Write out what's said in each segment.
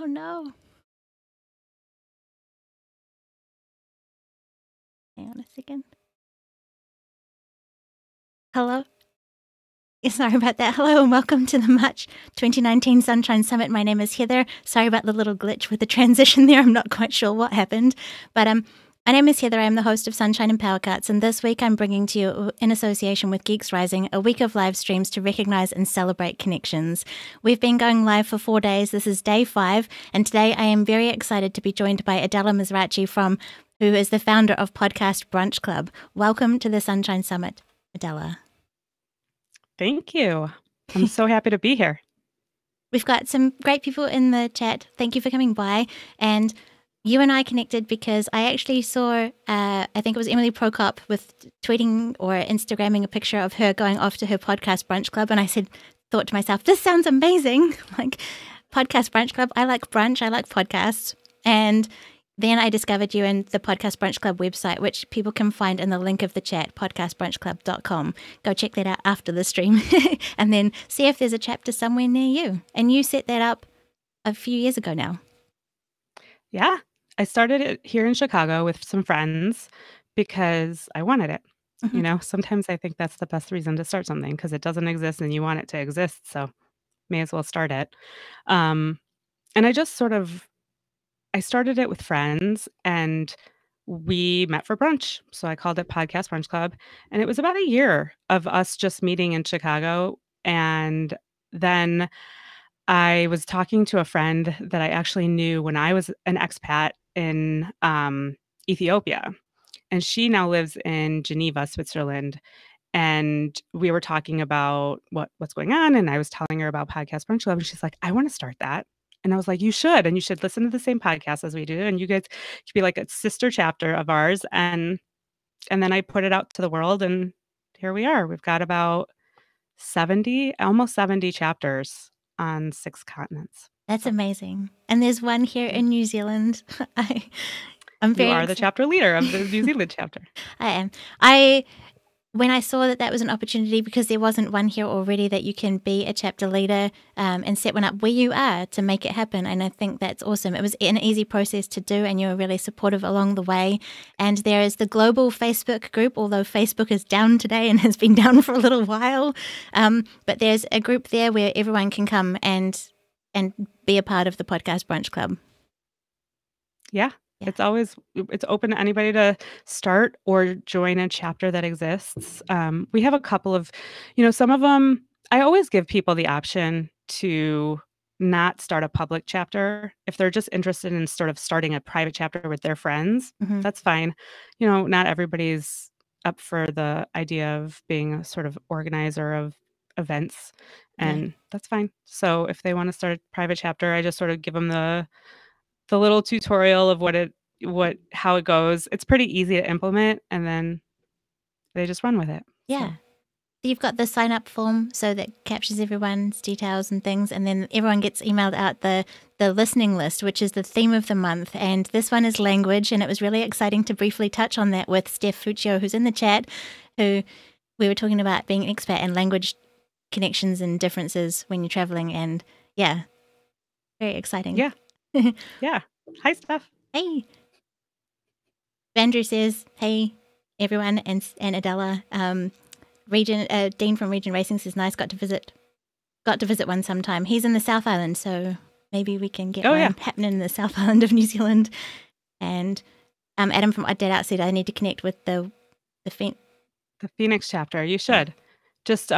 no. Hang on a second. Hello? Sorry about that. Hello and welcome to the March 2019 Sunshine Summit. My name is Heather. Sorry about the little glitch with the transition there. I'm not quite sure what happened. But my name is Heather. I'm the host of Sunshine and Power Cuts. And this week I'm bringing to you, in association with Geeks Rising, a week of live streams to recognize and celebrate connections. We've been going live for 4 days. This is day 5. And today I am very excited to be joined by Adela Mizrachi who is the founder of Podcast Brunch Club. Welcome to the Sunshine Summit, Adela. Thank you. I'm so happy to be here. We've got some great people in the chat. Thank you for coming by. And you and I connected because I actually saw, I think it was Emily Prokop with tweeting or Instagramming a picture of her going off to her Podcast Brunch Club. And I thought to myself, this sounds amazing. Like Podcast Brunch Club. I like brunch. I like podcasts. And then I discovered you in the Podcast Brunch Club website, which people can find in the link of the chat, podcastbrunchclub.com. Go check that out after the stream and then see if there's a chapter somewhere near you. And you set that up a few years ago now. Yeah, I started it here in Chicago with some friends because I wanted it. Mm-hmm. You know, sometimes I think that's the best reason to start something because it doesn't exist and you want it to exist. So may as well start it. And I started it with friends and we met for brunch. So I called it Podcast Brunch Club. And it was about a year of us just meeting in Chicago. And then I was talking to a friend that I actually knew when I was an expat in Ethiopia. And she now lives in Geneva, Switzerland. And we were talking about what's going on. And I was telling her about Podcast Brunch Club. And she's like, I want to start that. And I was like, you should. And you should listen to the same podcast as we do. And you guys could be like a sister chapter of ours. And then I put it out to the world. And here we are. We've got about almost 70 chapters on 6 continents. That's amazing. And there's one here in New Zealand. I'm very excited. The chapter leader of the New Zealand chapter. I am. When I saw that was an opportunity, because there wasn't one here already, that you can be a chapter leader and set one up where you are to make it happen. And I think that's awesome. It was an easy process to do and you were really supportive along the way. And there is the global Facebook group, although Facebook is down today and has been down for a little while. But there's a group there where everyone can come and be a part of the Podcast Brunch Club. Yeah. It's open to anybody to start or join a chapter that exists. We have a couple of, some of them, I always give people the option to not start a public chapter. If they're just interested in sort of starting a private chapter with their friends, that's fine. Not everybody's up for the idea of being a sort of organizer of events, and that's fine. So if they want to start a private chapter, I just sort of give them the little tutorial of how it goes. It's pretty easy to implement, and then they just run with it. Yeah. So you've got the sign up form, so that captures everyone's details and things, and then everyone gets emailed out the listening list, which is the theme of the month. And this one is language, and it was really exciting to briefly touch on that with Steph Fuccio, who's in the chat, who we were talking about being an expat and language connections and differences when you're traveling. And yeah, very exciting. Yeah. Yeah. Hi, Steph. Hey. Andrew says, hey, everyone, and Adela. Regen, Dean from Regen Racing says, nice, got to visit one sometime. He's in the South Island, so maybe we can get one happening in the South Island of New Zealand. And Adam from Odd Dad Out said, I need to connect with the Phoenix chapter. You should. Just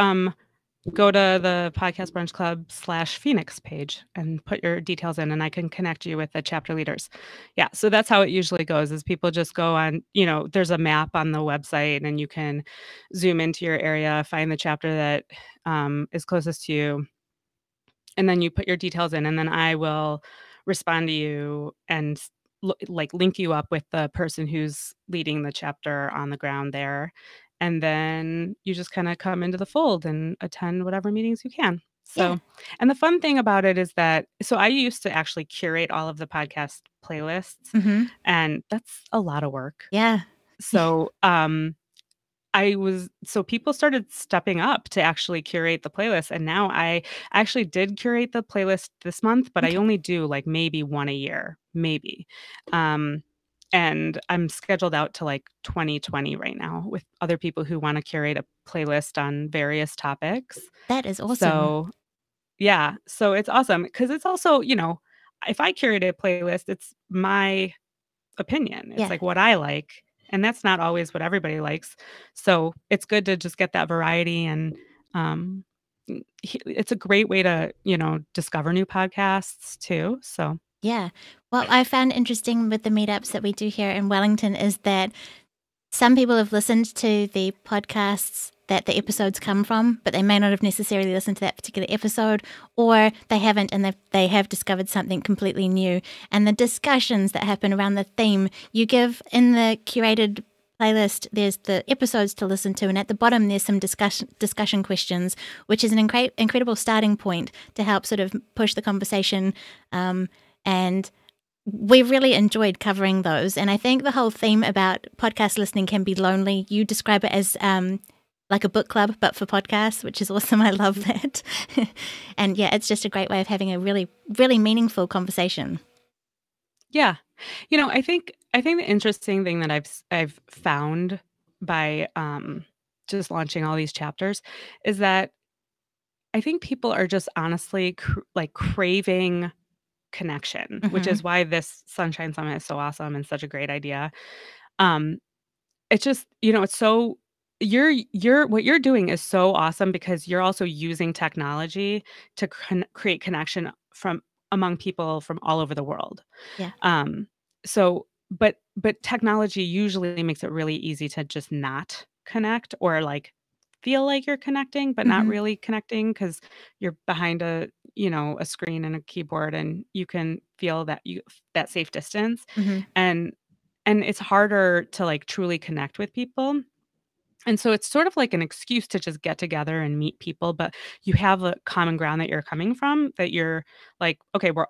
go to the Podcast Brunch Club /Phoenix page and put your details in, and I can connect you with the chapter leaders. Yeah, so that's how it usually goes, is people just go on, there's a map on the website, and you can zoom into your area, find the chapter that is closest to you, and then you put your details in, and then I will respond to you and link you up with the person who's leading the chapter on the ground there. And then you just kind of come into the fold and attend whatever meetings you can. So, and the fun thing about it is that, so I used to actually curate all of the podcast playlists, and that's a lot of work. Yeah. So, so people started stepping up to actually curate the playlist. And now I actually did curate the playlist this month, but I Okay. only do like maybe one a year, maybe. Um, and I'm scheduled out to like 2020 right now with other people who want to curate a playlist on various topics. That is awesome. So, yeah, so it's awesome because it's also, if I curate a playlist, it's my opinion. It's Yeah. like what I like, and that's not always what everybody likes. So it's good to just get that variety and um it's a great way to, discover new podcasts too. So Yeah. Well, I found interesting with the meetups that we do here in Wellington is that some people have listened to the podcasts that the episodes come from, but they may not have necessarily listened to that particular episode, or they haven't and they have discovered something completely new. And the discussions that happen around the theme you give in the curated playlist, there's the episodes to listen to, and at the bottom there's some discussion questions, which is an incredible starting point to help sort of push the conversation. And we really enjoyed covering those. And I think the whole theme about podcast listening can be lonely. You describe it as like a book club, but for podcasts, which is awesome. I love that. And yeah, it's just a great way of having a really, really meaningful conversation. yeah. I think the interesting thing that I've found by just launching all these chapters is that I think people are just honestly like craving connection, which Mm-hmm. is why this Sunshine Summit is so awesome and such a great idea. Um, it's just, it's so you're what you're doing is so awesome because you're also using technology to create connection from among people from all over the world. Yeah. Um, but technology usually makes it really easy to just not connect or like feel like you're connecting, but not Mm-hmm. really connecting because you're behind a screen and a keyboard and you can feel that safe distance. Mm-hmm. And and it's harder to like truly connect with people. And so it's sort of like an excuse to just get together and meet people, but you have a common ground that you're coming from, that you're like, okay, we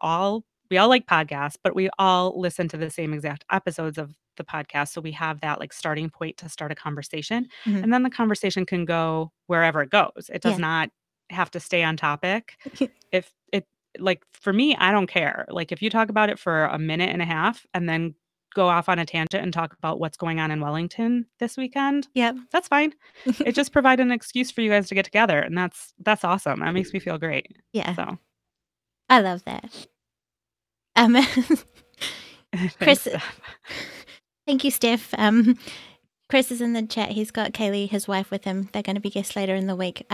all like podcasts, but we all listen to the same exact episodes of the podcast. So we have that like starting point to start a conversation. Mm-hmm. And then the conversation can go wherever it goes. It does Yeah. not have to stay on topic. If it like for me, I don't care. Like if you talk about it for a minute and a half and then go off on a tangent and talk about what's going on in Wellington this weekend, Yep. that's fine. It just provided an excuse for you guys to get together, and that's awesome. That makes me feel great. Yeah. So, I love that. thanks, Chris, Steph. thank you, Steph. Chris is in the chat. He's got Kaylee, his wife, with him. They're going to be guests later in the week.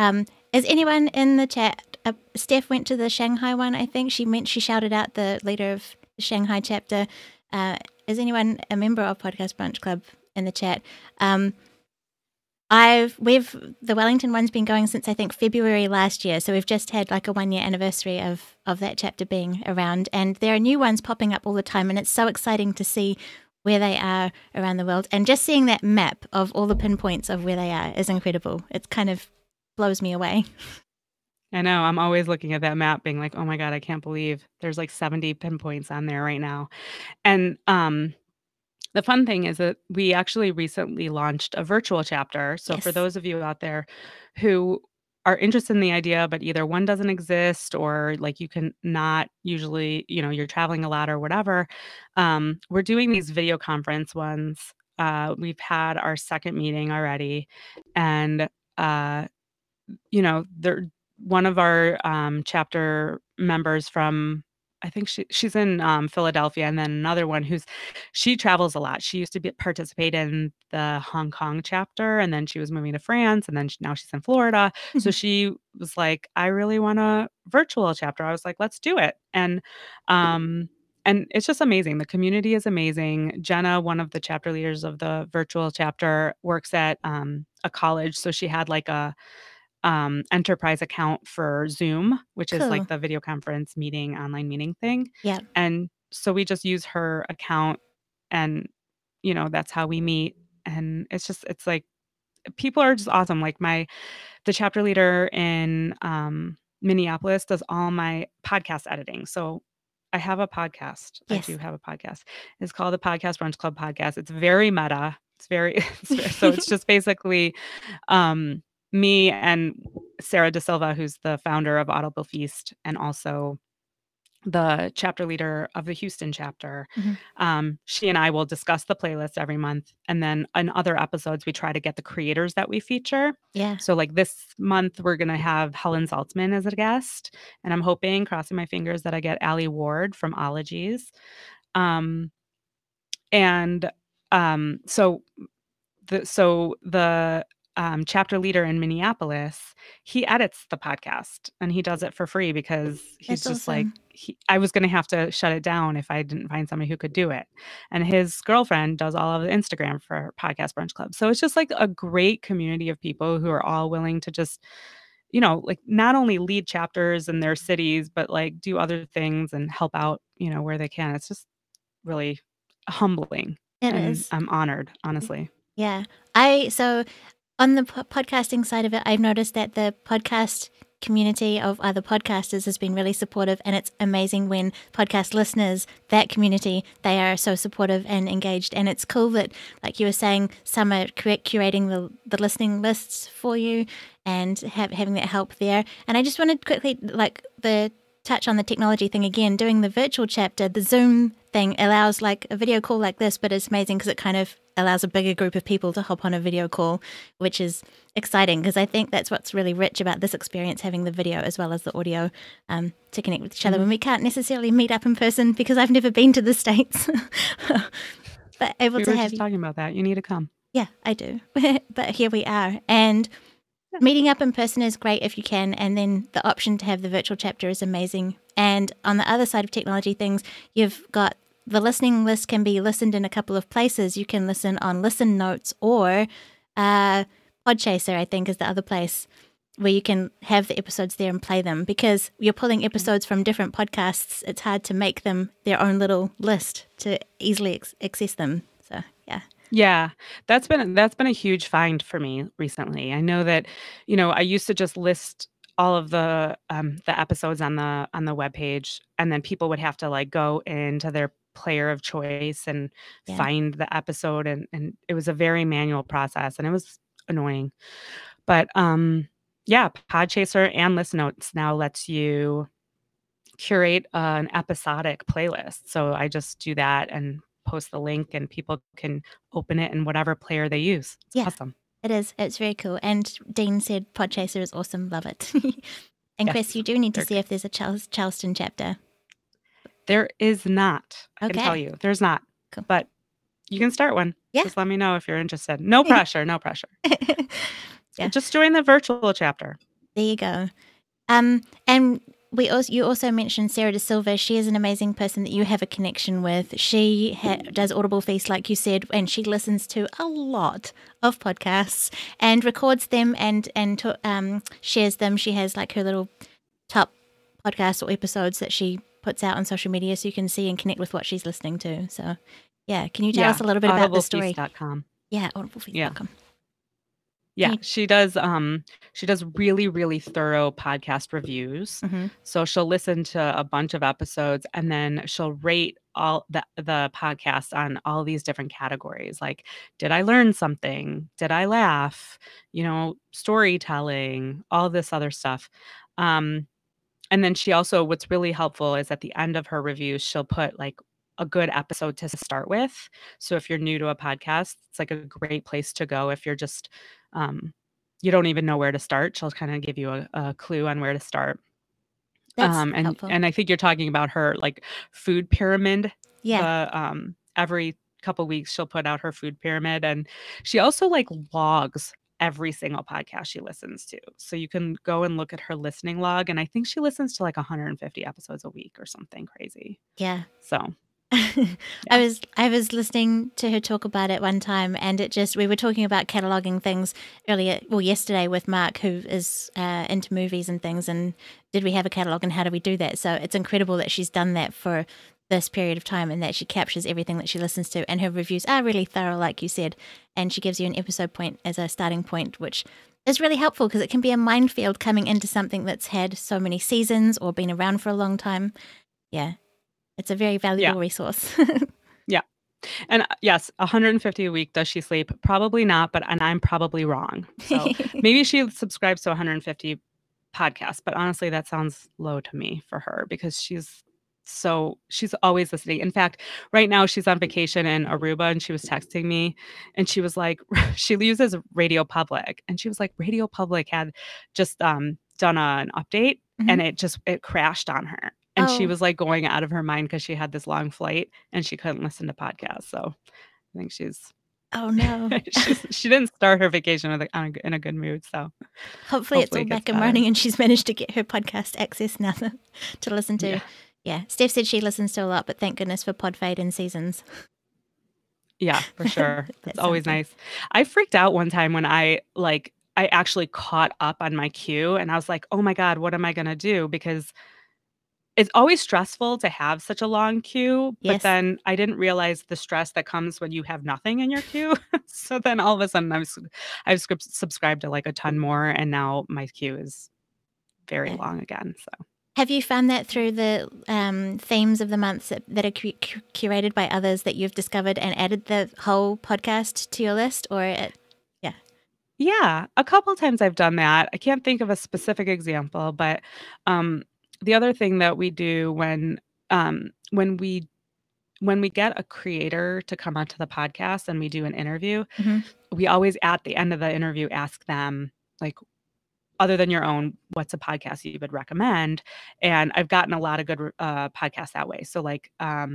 Is anyone in the chat? Steph went to the Shanghai one, I think. She shouted out the leader of the Shanghai chapter. Is anyone a member of Podcast Brunch Club in the chat? The Wellington one's been going since I think February last year, so we've just had like a 1 year anniversary of that chapter being around, and there are new ones popping up all the time, and it's so exciting to see where they are around the world, and just seeing that map of all the pinpoints of where they are is incredible. It kind of blows me away. I know. I'm always looking at that map, being like, "Oh my god, I can't believe there's like 70 pinpoints on there right now." And the fun thing is that we actually recently launched a virtual chapter. So for Yes. those of you out there who are interested in the idea, but either one doesn't exist or like you can not usually, you're traveling a lot or whatever, we're doing these video conference ones. We've had our second meeting already, and uh, they're one of our chapter members from I think she's in Philadelphia, and then another one she travels a lot. She used to participate in the Hong Kong chapter, and then she was moving to France, and then now she's in Florida. So she was like, "I really want a virtual chapter." I was like, "Let's do it," and it's just amazing. The community is amazing. Jenna, one of the chapter leaders of the virtual chapter, works at a college, so she had like a enterprise account for Zoom, which is like Cool. the video conference meeting, online meeting thing. Yeah. And so we just use her account and, that's how we meet. And it's like people are just awesome. Like the chapter leader in Minneapolis does all my podcast editing. So I have a podcast. I Yes. do have a podcast. It's called the Podcast Brunch Club podcast. It's very meta. So it's just basically me and Sarah De Silva, who's the founder of Audible Feast and also the chapter leader of the Houston chapter. She and I will discuss the playlist every month. And then in other episodes, we try to get the creators that we feature. Yeah. So like this month, we're going to have Helen Saltzman as a guest. And I'm hoping, crossing my fingers, that I get Allie Ward from Ologies. Um, and so the chapter leader in Minneapolis, he edits the podcast and he does it for free because he's That's just like, awesome. I was going to have to shut it down if I didn't find somebody who could do it. And his girlfriend does all of the Instagram for Podcast Brunch Club. So it's just like a great community of people who are all willing to just, like not only lead chapters in their cities, but like do other things and help out, where they can. It's just really humbling. It And is. I'm honored, honestly. Yeah. So on the podcasting side of it, I've noticed that the podcast community of other podcasters has been really supportive, and it's amazing when podcast listeners, that community, they are so supportive and engaged. And it's cool that, like you were saying, some are curating the listening lists for you and having that help there. And I just wanted quickly, touch on the technology thing again. Doing the virtual chapter, the Zoom thing allows like a video call like this, but it's amazing because it kind of allows a bigger group of people to hop on a video call, which is exciting because I think that's what's really rich about this experience, having the video as well as the audio to connect with each other when we can't necessarily meet up in person because I've never been to the States. But able We to were have just talking about that. You need to come. Yeah, I do. But here we are. And meeting up in person is great if you can, and then the option to have the virtual chapter is amazing. And on the other side of technology things, you've got the listening list can be listened in a couple of places. You can listen on Listen Notes or Podchaser, I think, is the other place where you can have the episodes there and play them. Because you're pulling episodes from different podcasts, it's hard to make them their own little list to easily access them. So, yeah. Yeah, that's been a huge find for me recently. I know that, I used to just list all of the episodes on the webpage, and then people would have to like go into their player of choice and Yeah. find the episode, and it was a very manual process, and it was annoying. But yeah, Podchaser and Listen Notes now lets you curate an episodic playlist. So I just do that and post the link, and people can open it in whatever player they use. It's awesome. It is. It's very cool. And Dean said Podchaser is awesome. Love it. And Yes, Chris, you do need to see if there's a Charleston chapter. There is not. I can tell Okay. you. There's not. Cool. But you can start one. Yeah. Just let me know if you're interested. No pressure. No pressure. Yeah. Just join the virtual chapter. There you go. And you also mentioned Sarah De Silva. She is an amazing person that you have a connection with. She does Audible Feast, like you said, and she listens to a lot of podcasts and records them and shares them. She has like her little top podcasts or episodes that she puts out on social media so you can see and connect with what she's listening to. So, yeah, can you tell us a little bit about the story? Audiblefeast.com. Yeah, audiblefeast.com. Yeah, she does really, really thorough podcast reviews. Mm-hmm. So she'll listen to a bunch of episodes, and then she'll rate all the podcasts on all these different categories. Like, did I learn something? Did I laugh? Storytelling, all this other stuff. And then she also, what's really helpful is at the end of her reviews, she'll put like a good episode to start with. So if you're new to a podcast, it's like a great place to go. If you're just, you don't even know where to start, she'll kind of give you a clue on where to start. That's helpful. And I think you're talking about her like food pyramid. Yeah. Every couple weeks she'll put out her food pyramid, and she also like logs every single podcast she listens to. So you can go and look at her listening log, and I think she listens to like 150 episodes a week or something crazy. Yeah. So I was listening to her talk about it one time, and we were talking about cataloging things yesterday with Mark, who is into movies and things, and did we have a catalog and how do we do that? So it's incredible that she's done that for this period of time and that she captures everything that she listens to, and her reviews are really thorough, like you said, and she gives you an episode point as a starting point, which is really helpful because it can be a minefield coming into something that's had so many seasons or been around for a long time. Yeah. It's a very valuable resource. Yeah. And yes, 150 a week. Does she sleep? Probably not, and I'm probably wrong. So maybe she subscribes to 150 podcasts, but honestly, that sounds low to me for her because she's always listening. In fact, right now she's on vacation in Aruba and she was texting me and she was like, she uses Radio Public and she was like, Radio Public had just done an update and it crashed on her. And she Oh. was like going out of her mind because she had this long flight and she couldn't listen to podcasts. So I think Oh no. she didn't start her vacation in a good mood. So Hopefully it's all it gets back and better. running and she's managed to get her podcast access now to listen to. Yeah. Steph said she listens to a lot, but thank goodness for pod fade and seasons. Yeah, for sure. It's always something. nice. I freaked out one time when I actually caught up on my queue and I was like, oh my God, what am I going to do? Because it's always stressful to have such a long queue, but Yes. then I didn't realize the stress that comes when you have nothing in your queue. So then all of a sudden I've subscribed to like a ton more and now my queue is very long again. So have you found that through the themes of the months that are curated by others that you've discovered and added the whole podcast to your list? Yeah, a couple times I've done that. I can't think of a specific example, but the other thing that we do when we get a creator to come onto the podcast and we do an interview, we always at the end of the interview ask them like, other than your own, what's a podcast you would recommend? And I've gotten a lot of good podcasts that way. So like I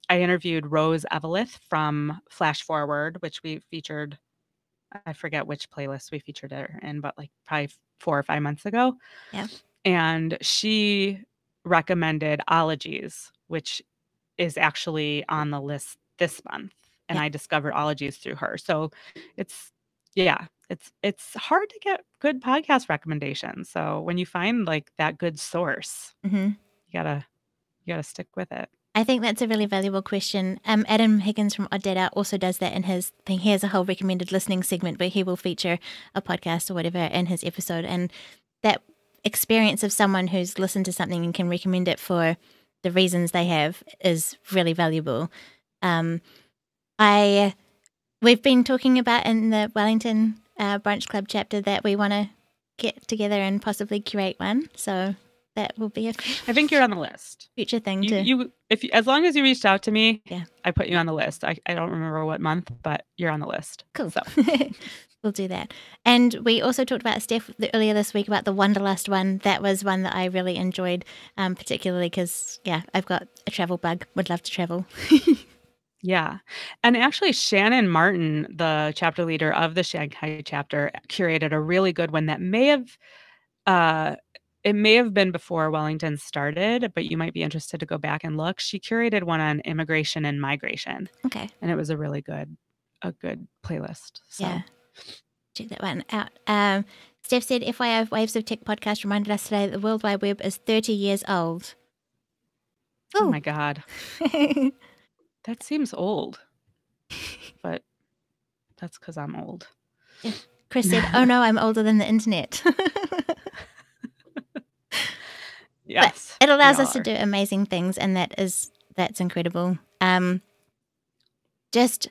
interviewed Rose Eveleth from Flash Forward, which we featured. I forget which playlist we featured her in, but like probably 4 or 5 months ago. Yeah. And she recommended Ologies, which is actually on the list this month. And I discovered Ologies through her. So it's hard to get good podcast recommendations. So when you find like that good source, you gotta stick with it. I think that's a really valuable question. Adam Higgins from Odd Data also does that in his thing. He has a whole recommended listening segment where he will feature a podcast or whatever in his episode. And that experience of someone who's listened to something and can recommend it for the reasons they have is really valuable. We've been talking about in the Wellington Brunch Club chapter that we want to get together and possibly curate one. So that will be I think you're on the list. Future thing as long as you reached out to me, I put you on the list. I don't remember what month, but you're on the list. Cool. So we'll do that. And we also talked about Steph earlier this week about the Wanderlust one. That was one that I really enjoyed, particularly because I've got a travel bug. Would love to travel. Yeah. And actually, Shannon Martin, the chapter leader of the Shanghai chapter, curated a really good one that may have been before Wellington started, but you might be interested to go back and look. She curated one on immigration and migration. Okay. And it was a good playlist. So. Yeah. Check that one out. Steph said, FYI, Waves of Tech podcast reminded us today that the World Wide Web is 30 years old. Oh my God. That seems old, but that's because I'm old. Yeah. Chris said, oh no, I'm older than the internet. Yes. But it allows us to do amazing things, and that's incredible. Just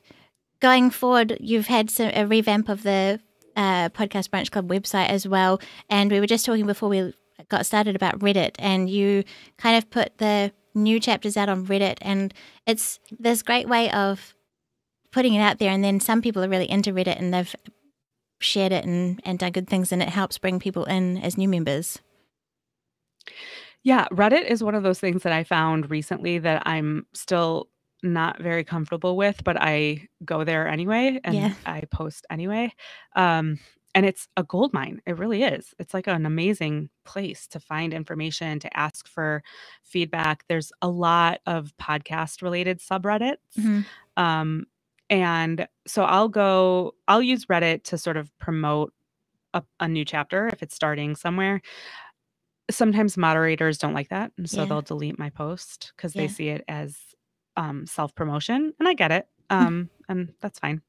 going forward, you've had a revamp of the Podcast Brunch Club website as well, and we were just talking before we got started about Reddit, and you kind of put the new chapters out on Reddit, and it's this great way of putting it out there, and then some people are really into Reddit and they've shared it and done good things, and it helps bring people in as new members. Yeah, Reddit is one of those things that I found recently that I'm still not very comfortable with, but I go there anyway and I post anyway. And it's a gold mine. It really is. It's like an amazing place to find information, to ask for feedback. There's a lot of podcast related subreddits. And so I'll use Reddit to sort of promote a new chapter if it's starting somewhere. Sometimes moderators don't like that. And so they'll delete my post because they see it as self-promotion. And I get it. And that's fine.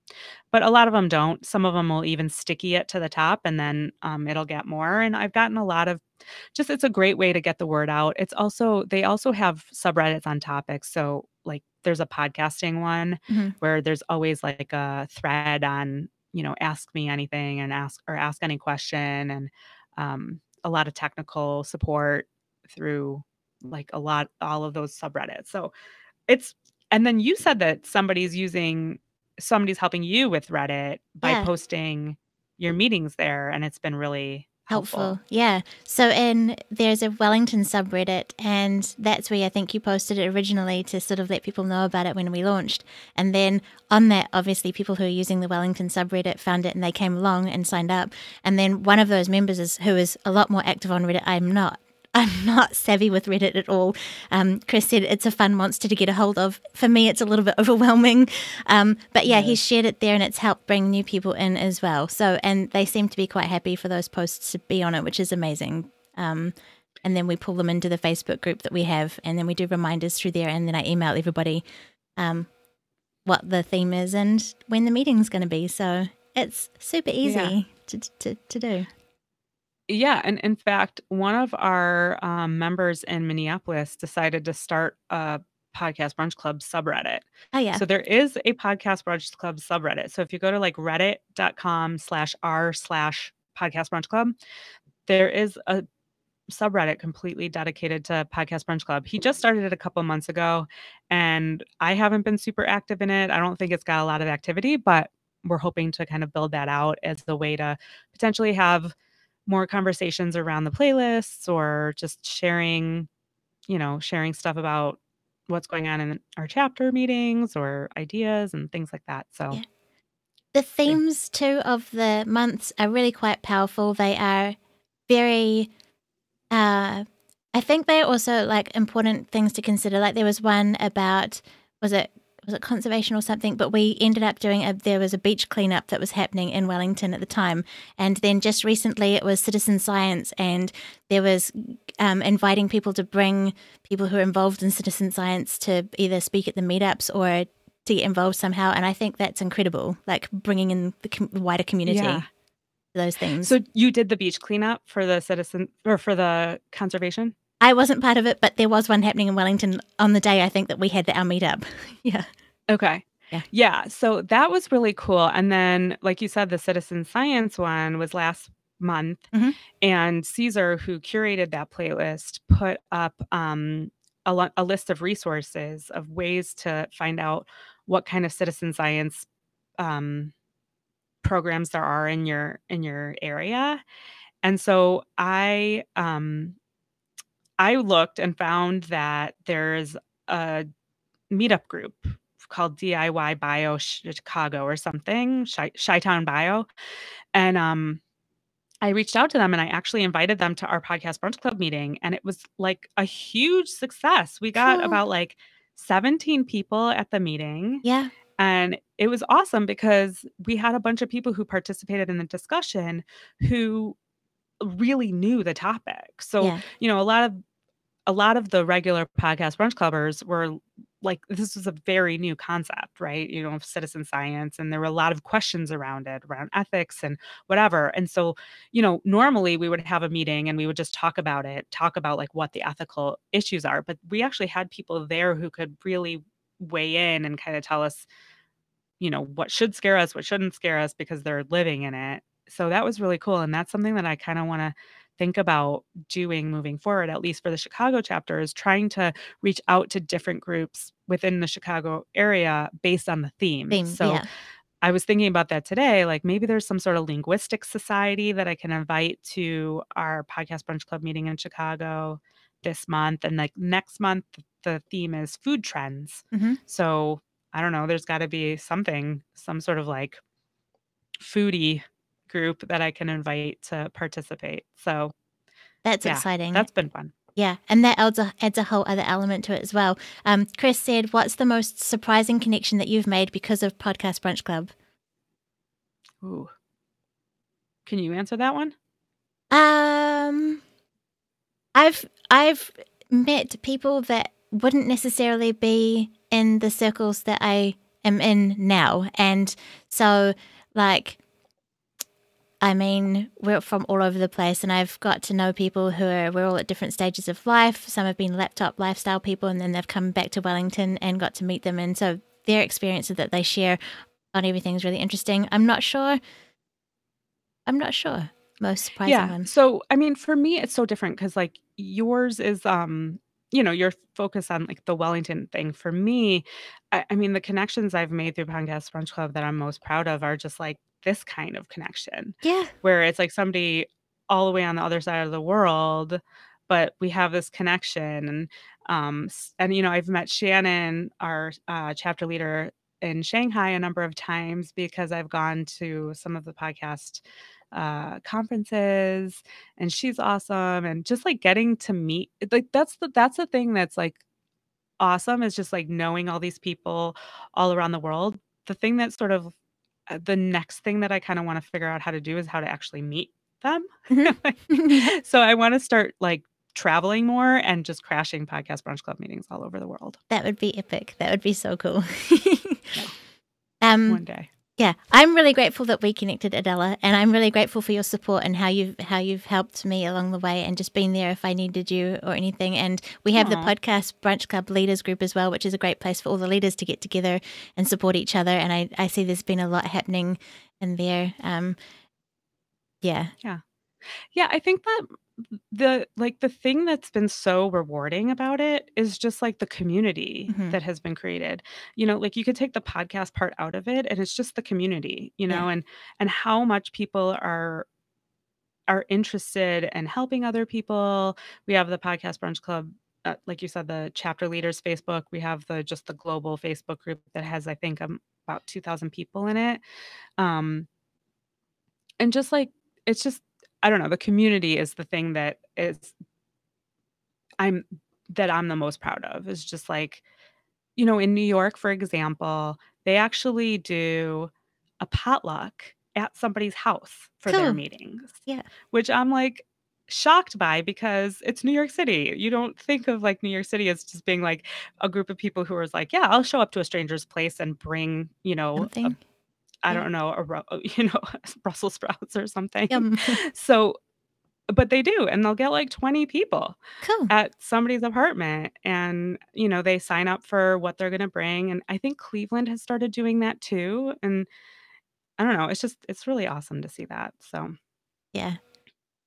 But a lot of them don't. Some of them will even sticky it to the top and then it'll get more. And I've gotten a lot of it's a great way to get the word out. They also have subreddits on topics. So like there's a podcasting one Mm-hmm. where there's always like a thread on, ask me anything and ask any question, and a lot of technical support through like all of those subreddits. So it's, and then you said that somebody's helping you with Reddit by Yeah. posting your meetings there, and it's been really helpful. Helpful. Yeah. So there's a Wellington subreddit, and that's where I think you posted it originally to sort of let people know about it when we launched. And then on that, obviously people who are using the Wellington subreddit found it and they came along and signed up. And then one of those members who is a lot more active on Reddit. I'm not savvy with Reddit at all. Chris said it's a fun monster to get a hold of. For me, it's a little bit overwhelming. But yeah, he shared it there and it's helped bring new people in as well. So, and they seem to be quite happy for those posts to be on it, which is amazing. And then we pull them into the Facebook group that we have, and then we do reminders through there, and then I email everybody what the theme is and when the meeting's going to be. So it's super easy to do. Yeah, and in fact, one of our members in Minneapolis decided to start a podcast brunch club subreddit. Oh, yeah. So there is a podcast brunch club subreddit. So if you go to like reddit.com/r/podcast brunch club, there is a subreddit completely dedicated to podcast brunch club. He just started it a couple months ago, and I haven't been super active in it. I don't think it's got a lot of activity, but we're hoping to kind of build that out as the way to potentially have more conversations around the playlists, or just sharing stuff about what's going on in our chapter meetings or ideas and things like that. So yeah. The themes too of the months are really quite powerful. They are very I think they're also like important things to consider. Like there was one about was it conservation or something, but we ended up doing there was a beach cleanup that was happening in Wellington at the time, and then just recently it was citizen science, and there was inviting people to bring people who are involved in citizen science to either speak at the meetups or to get involved somehow, and I think that's incredible, like bringing in the wider community to those things. So you did the beach cleanup for the citizen or for the conservation? I wasn't part of it, but there was one happening in Wellington on the day I think that we had our meetup. Yeah. Okay. Yeah. So that was really cool. And then, like you said, the citizen science one was last month, and Caesar, who curated that playlist, put up a list of resources of ways to find out what kind of citizen science programs there are in your area. And so I looked and found that there's a meetup group called DIY Bio Chicago or something, Chi-Town Bio. And I reached out to them and I actually invited them to our podcast brunch club meeting. And it was like a huge success. We got about like 17 people at the meeting. Yeah. And it was awesome because we had a bunch of people who participated in the discussion who really knew the topic. So, a lot of the regular podcast brunch clubbers were like, this was a very new concept, right? Of citizen science. And there were a lot of questions around it, around ethics and whatever. And so, normally we would have a meeting and we would just talk about like what the ethical issues are. But we actually had people there who could really weigh in and kind of tell us, what should scare us, what shouldn't scare us, because they're living in it. So that was really cool. And that's something that I kind of want to think about doing moving forward, at least for the Chicago chapter, is trying to reach out to different groups within the Chicago area based on the theme. So I was thinking about that today. Like maybe there's some sort of linguistic society that I can invite to our podcast brunch club meeting in Chicago this month. And like next month, the theme is food trends. So I don't know, there's got to be some sort of like foodie group that I can invite to participate. So that's exciting. That's been fun. Yeah, and that adds a whole other element to it as well. Chris said, what's the most surprising connection that you've made because of Podcast Brunch Club? Ooh. Can you answer that one? I've met people that wouldn't necessarily be in the circles that I am in now. And so, like, I mean, we're from all over the place, and I've got to know people we're all at different stages of life. Some have been laptop lifestyle people, and then they've come back to Wellington and got to meet them. And so their experiences that they share on everything is really interesting. I'm not sure. Most surprising one. So, I mean, for me, it's so different because like yours is, your focus on like the Wellington thing. For me, I mean, the connections I've made through Podcast Brunch Club that I'm most proud of are just like this kind of connection Yeah. where it's like somebody all the way on the other side of the world, but we have this connection. And I've met Shannon, our chapter leader in Shanghai, a number of times because I've gone to some of the podcast conferences, and she's awesome. And just like getting to meet, like that's the thing that's like awesome, is just like knowing all these people all around the world. The thing that's sort of the next thing that I kind of want to figure out how to do is how to actually meet them. Like, Yeah. so I want to start like traveling more and just crashing podcast brunch club meetings all over the world. That would be epic. That would be so cool. One day. Yeah, I'm really grateful that we connected, Adela, and I'm really grateful for your support and how you've helped me along the way and just been there if I needed you or anything. And we have the podcast Brunch Club Leaders Group as well, which is a great place for all the leaders to get together and support each other. And I see there's been a lot happening in there. Yeah. I think that the thing that's been so rewarding about it is just like the community that has been created. Like you could take the podcast part out of it and it's just the community, and how much people are interested in helping other people. We have the podcast brunch club, like you said, the chapter leaders Facebook. We have the global Facebook group that has, I think, about 2,000 people in it. And just like, it's just, I don't know, the community is the thing that I'm the most proud of, is just like, in New York, for example, they actually do a potluck at somebody's house for their Cool. meetings. Yeah. Which I'm like shocked by, because it's New York City. You don't think of like New York City as just being like a group of people who are like, yeah, I'll show up to a stranger's place and bring, Something. I don't know, Brussels sprouts or something. Yum. So, but they do, and they'll get like 20 people Cool. at somebody's apartment, and they sign up for what they're going to bring. And I think Cleveland has started doing that too. And I don't know, it's really awesome to see that. So Yeah.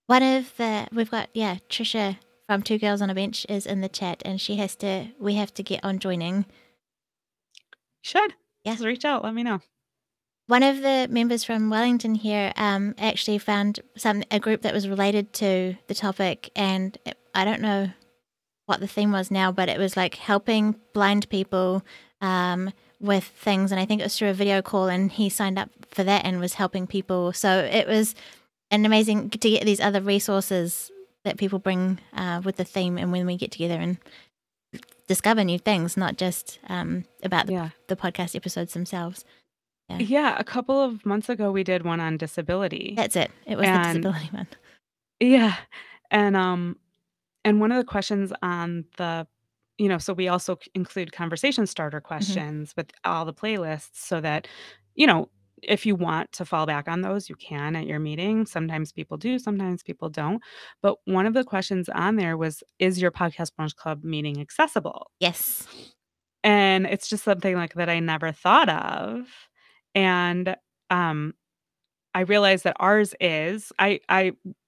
We've got Trisha from Two Girls on a Bench is in the chat, and we have to get on joining. You should. Yeah. Just reach out, let me know. One of the members from Wellington here actually found a group that was related to the topic, and I don't know what the theme was now, but it was like helping blind people with things, and I think it was through a video call, and he signed up for that and was helping people. So it was an amazing to get these other resources that people bring with the theme, and when we get together and discover new things, not just about the podcast episodes themselves. Yeah, a couple of months ago we did one on disability. That's it. It was the disability one. Yeah. And one of the questions on the, so we also include conversation starter questions with all the playlists, so that, if you want to fall back on those, you can at your meeting. Sometimes people do, sometimes people don't. But one of the questions on there was, is your podcast brunch club meeting accessible? Yes. And it's just something like that I never thought of. And I realized that ours is,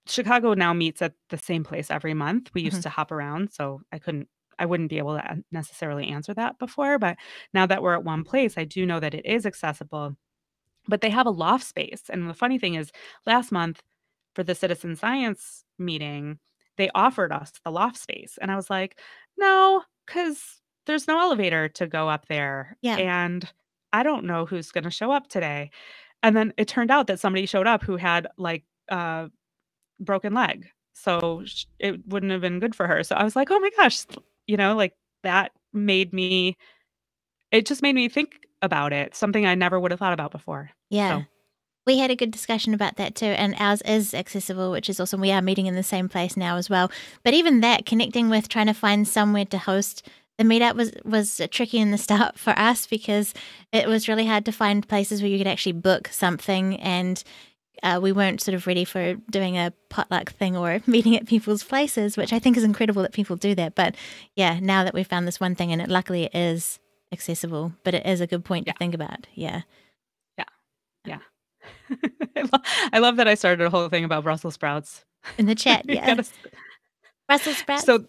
Chicago now meets at the same place every month. We used to hop around, so I wouldn't be able to necessarily answer that before. But now that we're at one place, I do know that it is accessible. But they have a loft space. And the funny thing is, last month for the citizen science meeting, they offered us the loft space. And I was like, no, because there's no elevator to go up there. Yeah. And I don't know who's going to show up today. And then it turned out that somebody showed up who had like a broken leg. So it wouldn't have been good for her. So I was like, oh my gosh, like that it just made me think about it. Something I never would have thought about before. Yeah. So. We had a good discussion about that too, and ours is accessible, which is awesome. We are meeting in the same place now as well. But even that, connecting with trying to find somewhere to host the meetup was tricky in the start for us, because it was really hard to find places where you could actually book something. And we weren't sort of ready for doing a potluck thing or meeting at people's places, which I think is incredible that people do that. But yeah, now that we've found this one thing, and it luckily is accessible, but it is a good point to think about. Yeah. Yeah. I love that I started a whole thing about Brussels sprouts. In the chat, You yeah. gotta Brussels sprouts. So,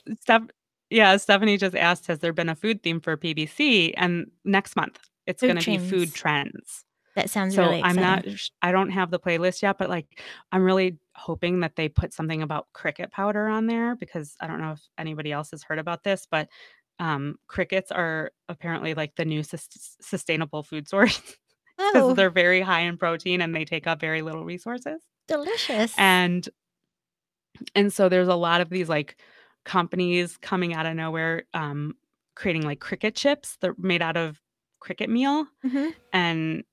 Stephanie just asked, has there been a food theme for PBC? And next month, it's Food gonna be food trends. trends. That sounds So really I'm exciting. not I don't have the playlist yet, but, like, I'm really hoping that they put something about cricket powder on there because I don't know if anybody else has heard about this, but, crickets are apparently, like, the new sustainable food source because Oh, they're very high in protein and they take up very little resources. delicious. And so there's a lot of these, like, companies coming out of nowhere, creating, like, cricket chips. They're made out of cricket meal Hmm. and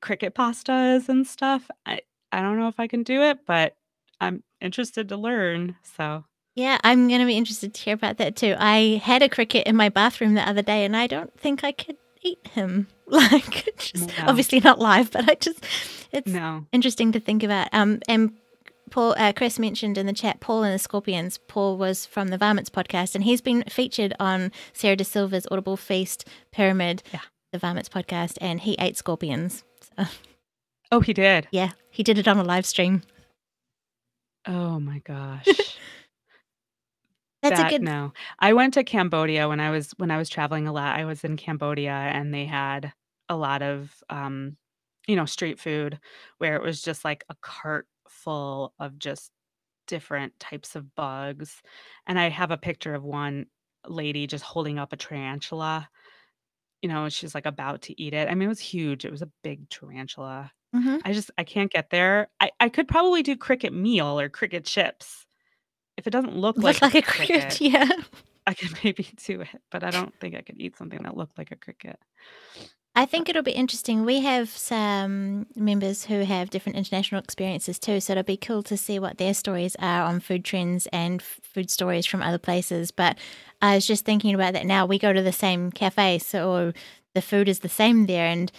cricket pastas and stuff. I don't know if I can do it, but I'm interested to learn, so Yeah, I'm going to be interested to hear about that too. I had a cricket in my bathroom the other day and I don't think I could eat him. Like, just no, obviously not live, but it's no. interesting to think about. And Paul, Chris mentioned in the chat, Paul and the Scorpions. Paul was from the Varmints podcast and he's been featured on Sarah De Silva's Audible Feast Pyramid, Yeah. the Varmints podcast, and he ate scorpions. So, Oh, he did? yeah, he did it on a live stream. Oh my gosh. That's a good. No. I went to Cambodia when I was traveling a lot. I was in Cambodia and they had a lot of, street food where it was just like a cart full of just different types of bugs. And I have a picture of one lady just holding up a tarantula, she's like about to eat it. I mean, it was huge. It was a big tarantula. Hmm. I can't get there. I could probably do cricket meal or cricket chips. If it doesn't look Looked like a like a cricket, cricket, yeah. I could maybe do it, but I don't think I could eat something that looked like a cricket. I think it'll be interesting. We have some members who have different international experiences too, so it'll be cool to see what their stories are on food trends and food stories from other places. But I was just thinking about that now. We go to the same cafe, so the food is the same there, and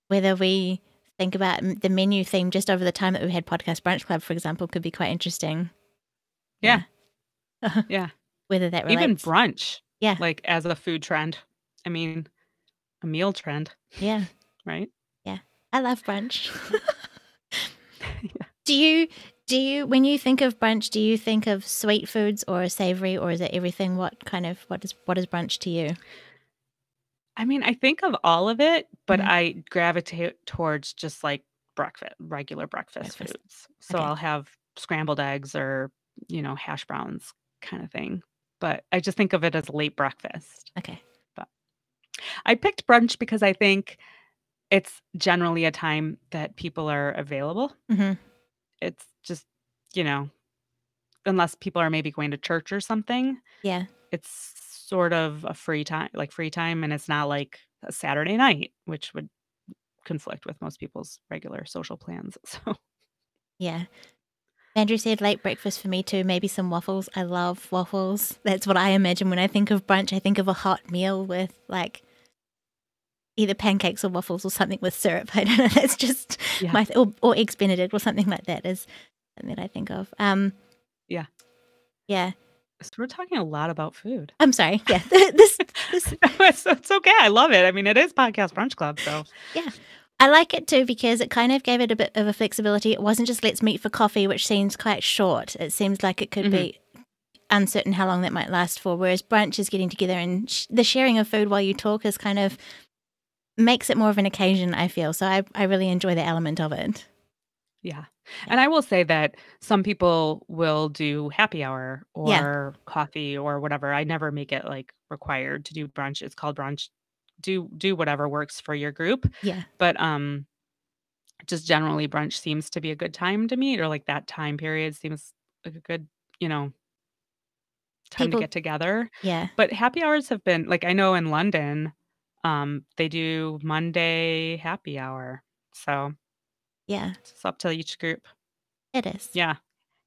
whether we think about the menu theme just over the time that we had Podcast Brunch Club, for example, could be quite interesting. Yeah. Yeah. Yeah. Whether that Even relates. brunch, Yeah. like, as a food trend. I mean, a meal trend, Yeah. right? Yeah. I love brunch. Yeah. Do you when you think of brunch, do you think of sweet foods or savory, or is it everything? What is brunch to you? I mean, I think of all of it, but Mhm. I gravitate towards just, like, regular breakfast Breakfast. foods. So Okay. I'll have scrambled eggs or, hash browns kinda thing, but I just think of it as late breakfast. Okay. But I picked brunch because I think it's generally a time that people are available. Mhm. It's just, you know, unless people are maybe going to church or something, Yeah. it's sort of a free time, and it's not like a Saturday night, which would conflict with most people's regular social plans. So, Yeah. Andrew said late breakfast for me too. Maybe some waffles. I love waffles. That's what I imagine when I think of brunch. I think of a hot meal with like either pancakes or waffles or something with syrup. I don't know. That's just yeah, my or eggs Benedict or something like that is something that I think of. yeah. Yeah. So we're talking a lot about food. I'm sorry. Yeah. This No, it's okay. I love it. I mean, it is Podcast Brunch Club, so Yeah. I like it too because it kind of gave it a bit of a flexibility. It wasn't just let's meet for coffee, which seems quite short. It seems like it could mhm, be uncertain how long that might last for, whereas brunch is getting together and the sharing of food while you talk is kind of makes it more of an occasion, I feel. So I really enjoy the element of it. yeah. Yeah. And I will say that some people will do happy hour Yeah. or coffee or whatever. I never make it, like, required to do brunch. It's called brunch. Do whatever works for your group. Yeah. But, just generally, brunch seems to be a good time to meet, or, like, that time period seems like a good, you know, time to People, get together. yeah. But happy hours have been like, I know in London, they do Monday happy hour. So Yeah. it's up to each group. It is. Yeah.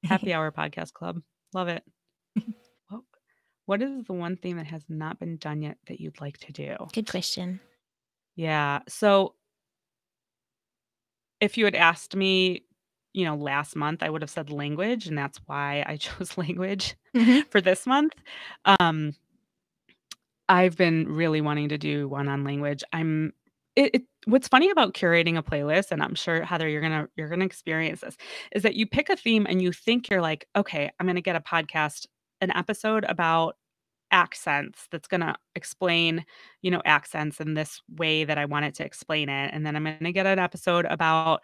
Happy hour podcast club. Love it. What what is the one thing that has not been done yet that you'd like to do? Good question. Yeah. So if you had asked me last month, I would have said language, and that's why I chose language Hmm. for this month. Um, I've been really wanting to do one on language. What's funny about curating a playlist, and I'm sure Heather, you're gonna experience this, is that you pick a theme and you think you're like, okay, I'm gonna get a podcast, an episode about accents that's gonna explain, accents in this way that I want it to explain it. And then I'm gonna get an episode about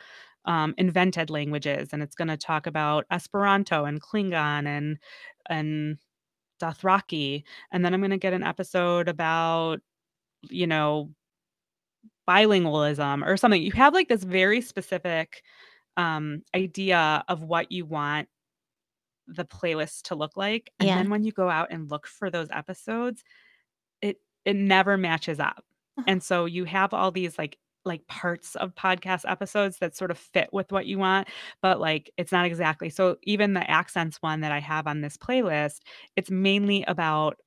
invented languages, and it's gonna talk about Esperanto and Klingon and Dothraki. And then I'm gonna get an episode about, you know, bilingualism or something. You have like this very specific idea of what you want the playlist to look like. And Yeah. then when you go out and look for those episodes, it never matches up. And so you have all these like parts of podcast episodes that sort of fit with what you want, but like it's not exactly. So even the accents one that I have on this playlist, it's mainly about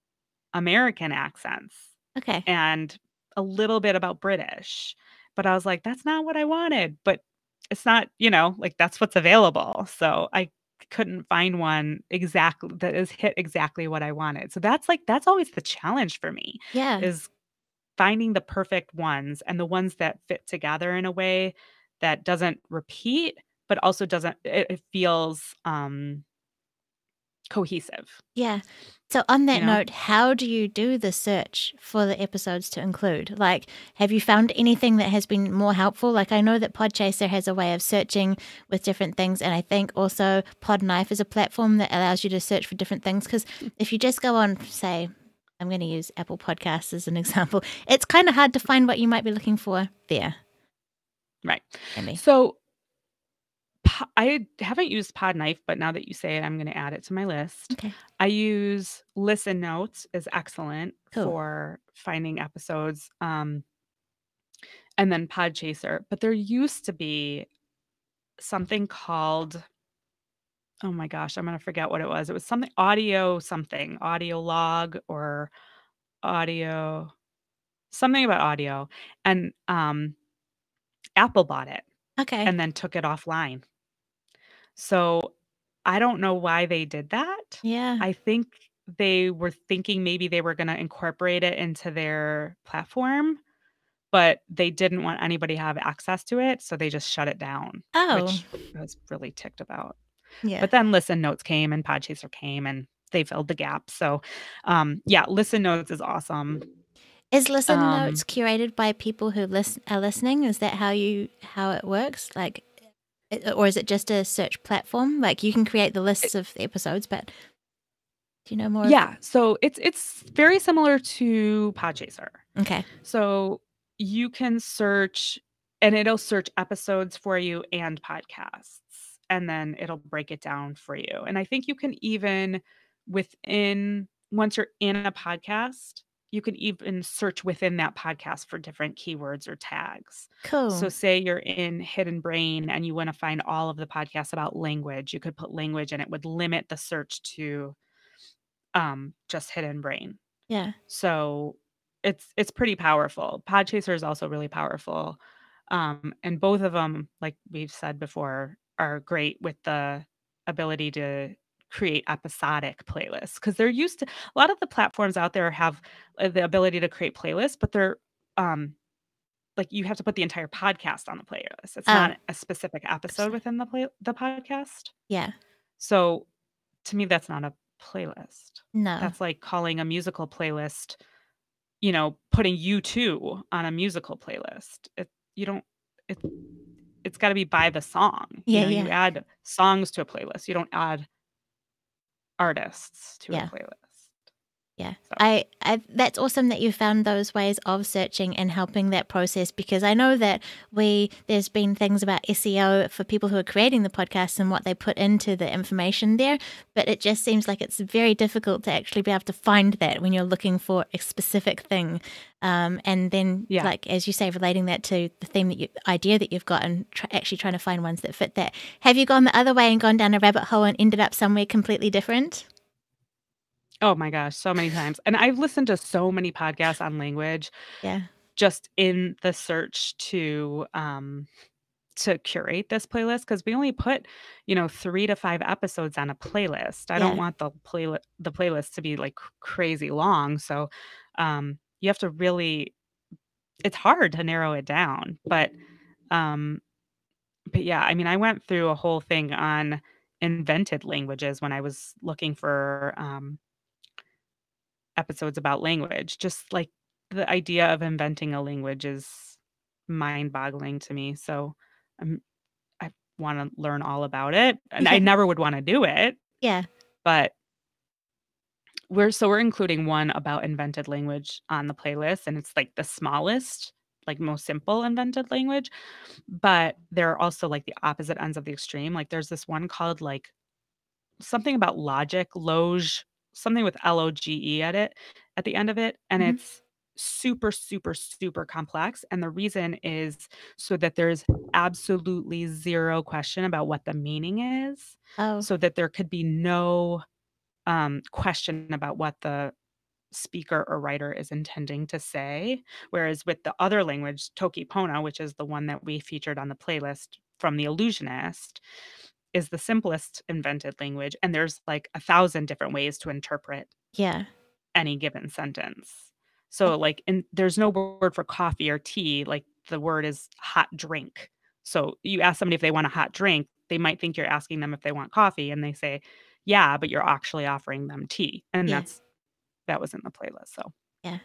American accents Okay. and a little bit about British. But I was like, that's not what I wanted. But it's not, like that's what's available. So I couldn't find one exactly that is hit exactly what I wanted. So that's always the challenge for me, Yeah. is finding the perfect ones and the ones that fit together in a way that doesn't repeat, but also doesn't it feels cohesive, Yeah. So on you that know? note, how do you do the search for the episodes to include? Like, have you found anything that has been more helpful? Like, I know that Podchaser has a way of searching with different things, and I think also Podknife is a platform that allows you to search for different things. Because if you just go on, say, I'm going to use Apple Podcasts as an example, it's kind of hard to find what you might be looking for there. Right. Maybe. So I haven't used Podknife, but now that you say it, I'm going to add it to my list. Okay. I use Listen Notes is excellent Cool. for finding episodes, and then Podchaser. But there used to be something called, oh my gosh, I'm going to forget what it was. It was something, audio log or audio, something about audio. And Apple bought it Okay. and then took it offline. So, I don't know why they did that. Yeah. I think they were thinking maybe they were gonna incorporate it into their platform, but they didn't want anybody to have access to it, so they just shut it down, Oh, which I was really ticked about. yeah. But then Listen Notes came and Podchaser came and they filled the gap. So, yeah, Listen Notes is awesome. Is Listen Notes Um, curated by people who are listening? Is that how it works? Like, or is it just a search platform? Like you can create the lists of the episodes, but do you know more of? yeah, so it's very similar to Podchaser. Okay. So you can search and it'll search episodes for you and podcasts, and then it'll break it down for you. And I think you can even once you're in a podcast, you can even search within that podcast for different keywords or tags. So Cool. say you're in Hidden Brain and you want to find all of the podcasts about language, you could put language and it would limit the search to just Hidden Brain. Yeah. So it's pretty powerful. Podchaser is also really powerful. And both of them, like we've said before, are great with the ability to create episodic playlists, because they're used to a lot of the platforms out there have the ability to create playlists, but they're um like you have to put the entire podcast on the playlist. It's Oh, not a specific episode episode. within the podcast. Yeah. So to me, that's not a playlist. No. That's like calling a musical playlist, putting U2 on a musical playlist. You don't it it's gotta be by the song. Yeah. You Yeah. add songs to a playlist. You don't add artists to a Yeah. playlist. Yeah. So, I that's awesome that you found those ways of searching and helping that process, because I know that there's been things about SEO for people who are creating the podcast and what they put into the information there, but it just seems like it's very difficult to actually be able to find that when you're looking for a specific thing. And then, yeah. like as you say, relating that to the theme idea that you've got, and actually trying to find ones that fit that. Have you gone the other way and gone down a rabbit hole and ended up somewhere completely different? Oh my gosh, so many times. And I've listened to so many podcasts on language Yeah. just in the search to, to curate this playlist because we only put, 3 to 5 episodes on a playlist. I don't Yeah. want the playlist to be like crazy long. So you have to really it's hard to narrow it down. Um but yeah, I mean I went through a whole thing on invented languages when I was looking for episodes about language. Just like the idea of inventing a language is mind-boggling to me. So I'm I wanna learn all about it, and I Yeah. never would wanna do it, Yeah. but we're including one about invented language on the playlist, and it's, like, the smallest, like, most simple invented language, but there are also, like, the opposite ends of the extreme, like, there's this one called, like, something about logic, loge, something with Loge at the end of it, and Hmm. it's super, super, super complex, and the reason is so that there's absolutely 0 question about what the meaning is, Oh, so that there could be no, question about what the speaker or writer is intending to say, whereas with the other language, Toki Pona, which is the one that we featured on the playlist from The Illusionist, is the simplest invented language, and there's, like, 1,000 different ways to interpret yeah. any given sentence. Yeah. So, like, and there's no word for coffee or tea, like, the word is hot drink. So, you ask somebody if they want a hot drink, they might think you're asking them if they want coffee, and they say, "Yeah," but you're actually offering them tea, and Yeah. that was in the playlist, so, Yeah.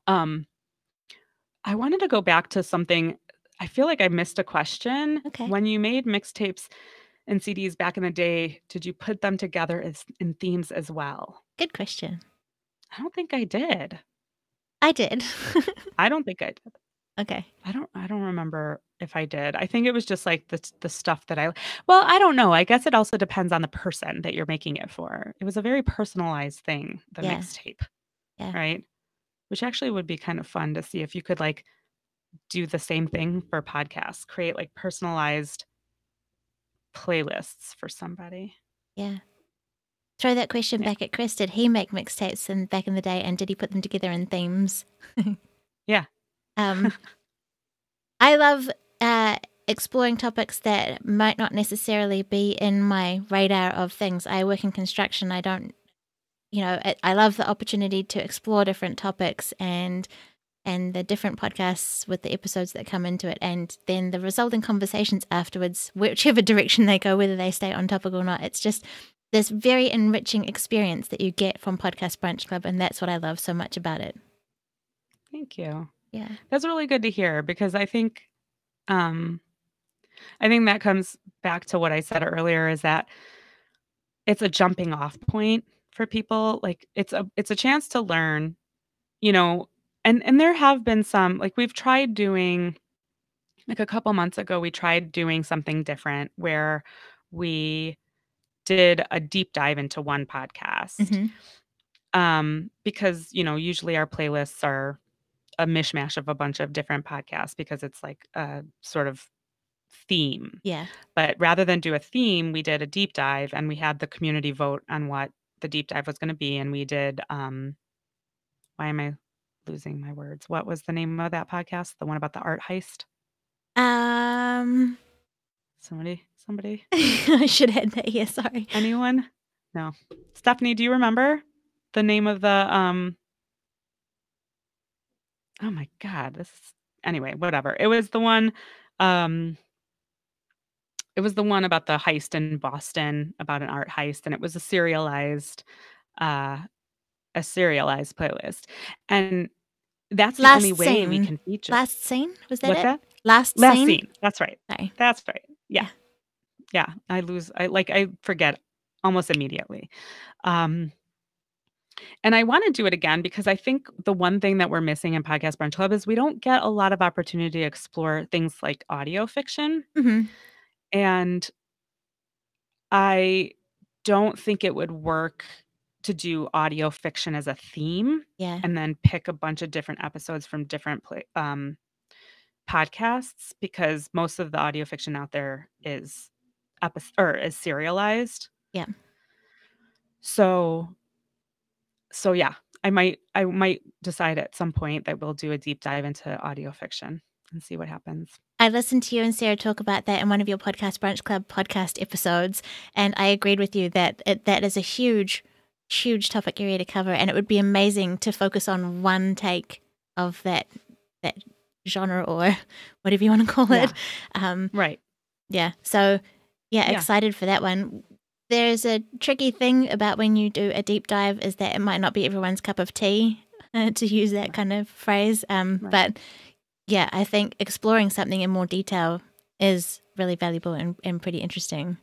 um, I wanted to go back to something I feel like I missed a question. Okay. When you made mixtapes and CDs back in the day, did you put them together as in themes as well? Good question. I don't think I did. I did. I don't think I did. Okay. I don't remember if I did. I think it was just like the stuff that I well, I don't know. I guess it also depends on the person that you're making it for. It was a very personalized thing, the Yeah. mixtape, Yeah. right? Which actually would be kind of fun to see if you could like do the same thing for podcasts, create like personalized playlists for somebody. Yeah. Throw that question Yeah. back at Chris. Did he make mixtapes back in the day, and did he put them together in themes? Yeah. um, I love exploring topics that might not necessarily be in my radar of things. I work in construction. I don't, I love the opportunity to explore different topics and the different podcasts with the episodes that come into it, and then the resulting conversations afterwards, whichever direction they go, whether they stay on topic or not. It's just this very enriching experience that you get from Podcast Brunch Club, and that's what I love so much about it. Thank you. Yeah. That's really good to hear because um I think that comes back to what I said earlier is that it's a jumping off point for people. Like it's a chance to learn, you know, and there have been some like we've tried doing like a couple months ago we tried doing something different where we did a deep dive into one podcast. Mm-hmm. Because, usually our playlists are a mishmash of a bunch of different podcasts because it's like a sort of theme. Yeah. But rather than do a theme, we did a deep dive and we had the community vote on what the deep dive was going to be. And we did, why am I losing my words? What was the name of that podcast? The one about the art heist? Um, Somebody, I should have that here. Sorry. anyone? No. Stephanie, do you remember the name of oh my God, anyway, whatever. Um, it was the one about the heist in Boston, about an art heist, and it was uh, a serialized playlist. And that's the only Last way we scene. can feature Last scene? Was that What's it? that? Last Last scene? scene. That's right. Sorry. That's right. Yeah. Yeah. Yeah. I forget almost immediately. Um, and I wanna do it again because I think the one thing that we're missing in Podcast Brunch Club is we don't get a lot of opportunity to explore things like audio fiction, Mm-hmm. and I don't think it would work to do audio fiction as a theme Yeah. and then pick a bunch of different episodes from different podcasts because most of the audio fiction out there is serialized. Yeah. So so yeah, I might decide at some point that we'll do a deep dive into audio fiction and see what happens. I listened to you and Sarah talk about that in one of your podcast Brunch Club podcast episodes, and I agreed with you that that is a huge, huge topic area to cover, and it would be amazing to focus on one take of that genre or whatever you want to call it. Right. Yeah. So, Yeah. excited for that one. There's a tricky thing about when you do a deep dive is that it might not be everyone's cup of tea, to use that kind of phrase. But yeah, I think exploring something in more detail is really valuable and pretty interesting.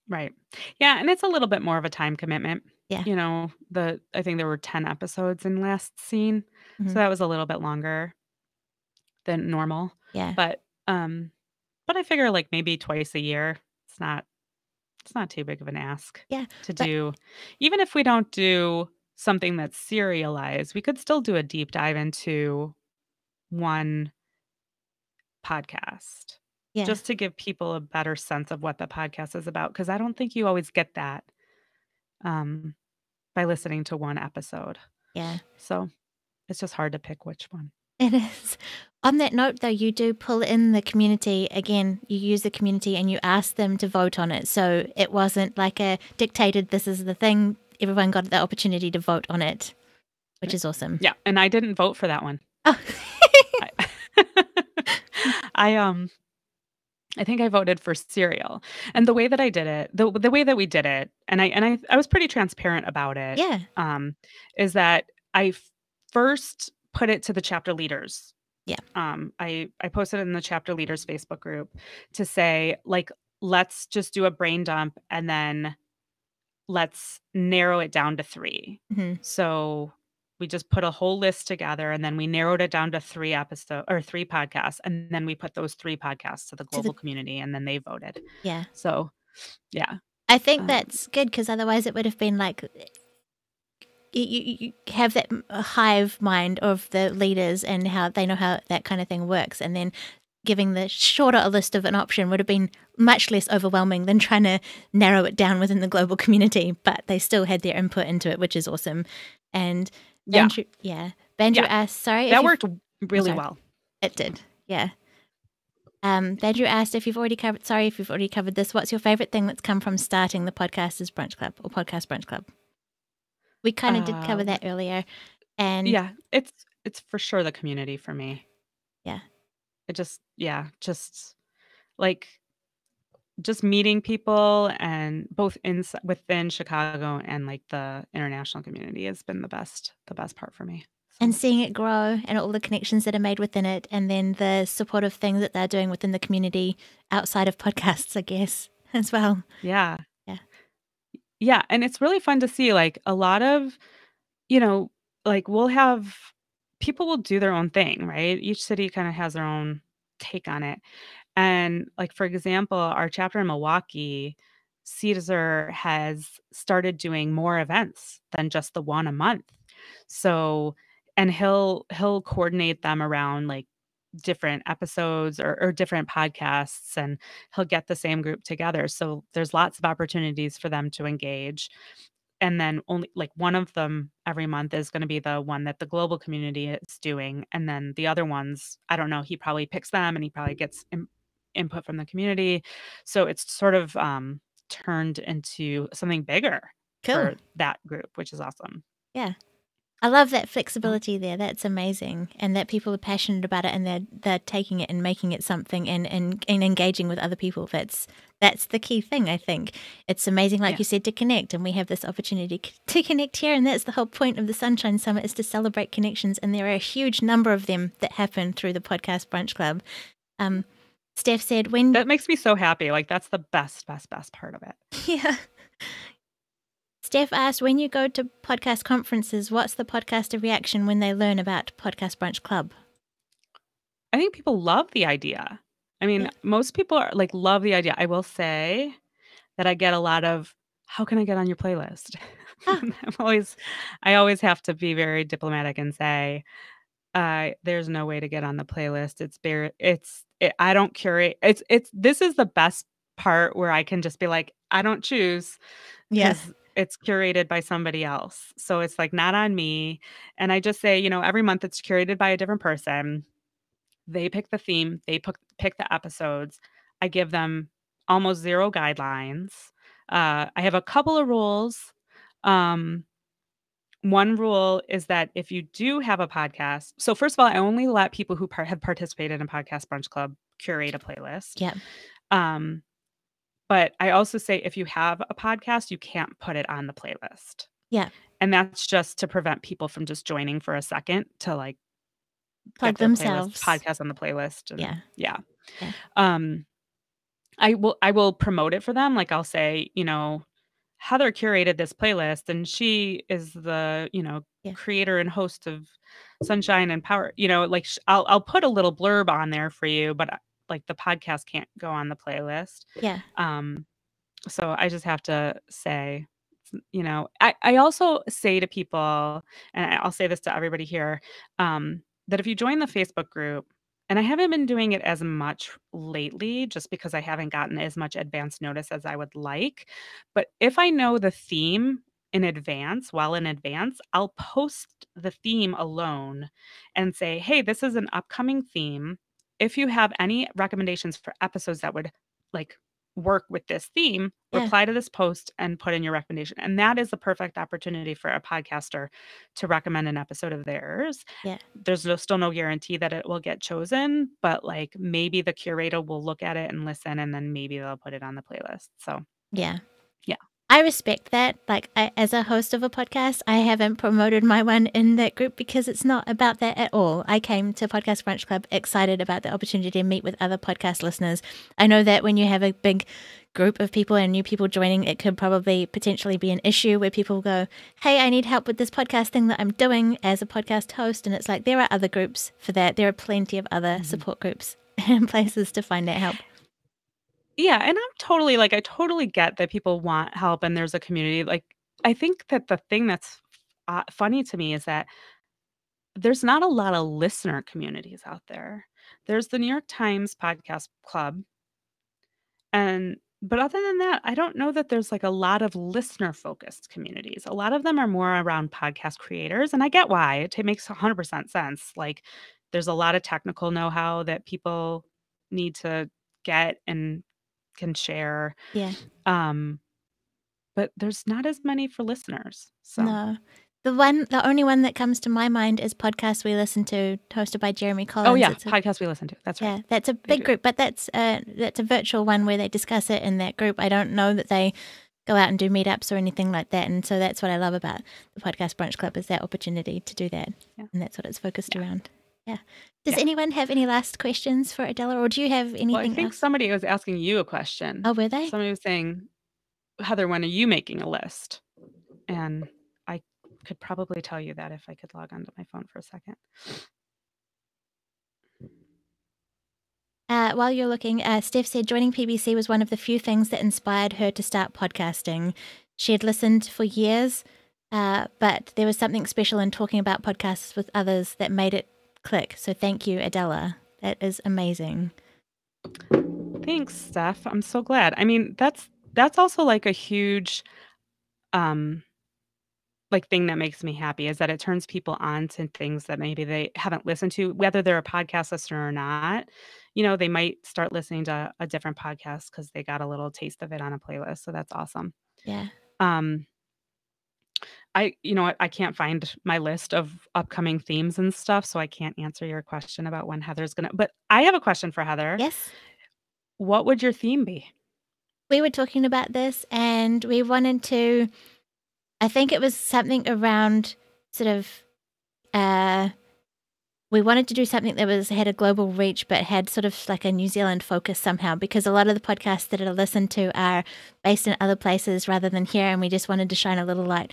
Right. Yeah, and it's a little bit more of a time commitment. Yeah. You know, I think there were 10 episodes in last scene, so that was a little bit longer than normal. Yeah. But I figure like maybe twice a year. It's not too big of an ask Yeah. to do. Even if we don't do something that's serialized, we could still do a deep dive into one podcast. Yeah. Just to give people a better sense of what the podcast is about, because I don't think you always get that by listening to one episode. Yeah. So it's just hard to pick which one. It is. On that note, though, you do pull in the community. Again, you use the community and you ask them to vote on it. So it wasn't like a dictated, this is the thing. Everyone got the opportunity to vote on it, which is awesome. Yeah, and I didn't vote for that one. Oh. I think I voted for cereal. And the way that I did it, the way that we did it, and I was pretty transparent about it. Yeah. Is that I first put it to the chapter leaders. Yeah. I posted it in the chapter leaders Facebook group to say, like, let's just do a brain dump and then let's narrow it down to 3. So we just put a whole list together and then we narrowed it down to 3 podcasts. And then we put those 3 podcasts to the global community and then they voted. Yeah. So, yeah. I think that's good because otherwise it would have been like you have that hive mind of the leaders and how they know how that kind of thing works. And then giving the shorter a list of an option would have been much less overwhelming than trying to narrow it down within the global community. But they still had their input into it, which is awesome. And Banjo asked, sorry. That worked really well. It did. Yeah. Banjo asked if you've already covered this. What's your favorite thing that's come from starting the Podcasters Brunch Club or Podcast Brunch Club? We kind of did cover that earlier. And yeah, it's for sure the community for me. Yeah. It just meeting people and both within Chicago and like the international community has been the best part for me. So. And seeing it grow and all the connections that are made within it, and then the supportive things that they're doing within the community outside of podcasts, I guess, as well. Yeah. Yeah. And it's really fun to see like a lot of, like people will do their own thing, right? Each city kind of has their own take on it. And like, for example, our chapter in Milwaukee, Caesar has started doing more events than just the one a month. So, and he'll coordinate them around like different episodes or different podcasts, and he'll get the same group together. So there's lots of opportunities for them to engage. And then only like one of them every month is going to be the one that the global community is doing. And then the other ones, I don't know, he probably picks them and he probably gets input from the community. So it's sort of turned into something bigger for that group, which is awesome. Yeah. I love that flexibility there. That's amazing. And that people are passionate about it and they're taking it and making it something and engaging with other people. That's the key thing, I think. It's amazing, like you said, to connect. And we have this opportunity to connect here. And that's the whole point of the Sunshine Summit, is to celebrate connections. And there are a huge number of them that happen through the Podcast Brunch Club. Steph said, that makes me so happy. Like, that's the best part of it. Yeah. Steph asked, when you go to podcast conferences, what's the podcaster reaction when they learn about Podcast Brunch Club? I think people love the idea. I mean, most people are like, love the idea. I will say that I get a lot of, how can I get on your playlist? I always have to be very diplomatic and say, there's no way to get on the playlist. I don't curate. This is the best part where I can just be like, I don't choose. Yes. It's curated by somebody else. So it's like not on me. And I just say, every month it's curated by a different person. They pick the theme, they pick the episodes. I give them almost zero guidelines. I have a couple of rules. Um, One rule is that if you do have a podcast, so first of all, I only let people who have participated in Podcast Brunch Club curate a playlist. Yeah. Um, but I also say if you have a podcast, you can't put it on the playlist. Yeah. And that's just to prevent people from just joining for a second to like Plug get their themselves. podcast on the playlist. And Yeah. yeah. Yeah. I will promote it for them. Like I'll say, Heather curated this playlist and she is the, Yeah. creator and host of Sunshine and Power, like I'll put a little blurb on there for you, but like the podcast can't go on the playlist. Yeah. So I just have to say, I also say to people, and I'll say this to everybody here, that if you join the Facebook group, and I haven't been doing it as much lately just because I haven't gotten as much advance notice as I would like. But if I know the theme in advance, I'll post the theme alone and say, hey, this is an upcoming theme. If you have any recommendations for episodes that would like work with this theme, Yeah. reply to this post and put in your recommendation. And that is the perfect opportunity for a podcaster to recommend an episode of theirs. Yeah. There's still no guarantee that it will get chosen, but like maybe the curator will look at it and listen, and then maybe they'll put it on the playlist. So Yeah. yeah. I respect that. Like, as a host of a podcast, I haven't promoted my one in that group because it's not about that at all. I came to Podcast Brunch Club excited about the opportunity to meet with other podcast listeners. I know that when you have a big group of people and new people joining, it could probably potentially be an issue where people go, hey, I need help with this podcast thing that I'm doing as a podcast host. And it's like, there are other groups for that. There are plenty of other support groups and places to find that help. Yeah, and I totally get that people want help and there's a community. Like, I think that the thing that's funny to me is that there's not a lot of listener communities out there. There's the New York Times Podcast Club, but other than that, I don't know that there's like a lot of listener focused communities. A lot of them are more around podcast creators, and I get why. It makes 100% sense. Like, there's a lot of technical know-how that people need to get and can share. Yeah. But there's not as many for listeners. So No. The only one that comes to my mind is Podcast We Listen To, hosted by Jeremy Collins. Oh yeah, Podcast We Listen To. That's right. Yeah, that's a big group, but that's a virtual one where they discuss it in that group. I don't know that they go out and do meetups or anything like that, and so that's what I love about the Podcast Brunch Club is that opportunity to do that, and that's what it's focused around. Yeah. Does anyone have any last questions for Adela, or do you have anything Well, I think else? somebody was asking you a question. Oh, were they? Somebody was saying, Heather, when are you making a list? And I could probably tell you that if I could log onto my phone for a second. While you're looking, Steph said joining PBC was one of the few things that inspired her to start podcasting. She had listened for years, but there was something special in talking about podcasts with others that made it click. So thank you, Adela. That is amazing. Thanks, Steph. I'm so glad. I mean, that's also like a huge like thing that makes me happy is that it turns people on to things that maybe they haven't listened to, whether they're a podcast listener or not. They might start listening to a different podcast because they got a little taste of it on a playlist. So that's awesome. Yeah. You know what? I can't find my list of upcoming themes and stuff, so I can't answer your question about when Heather's gonna. But I have a question for Heather. Yes. What would your theme be? We were talking about this, and we wanted to. I think it was something around sort of. We wanted to do something that had a global reach, but had sort of like a New Zealand focus somehow, because a lot of the podcasts that are listened to are based in other places rather than here, and we just wanted to shine a little light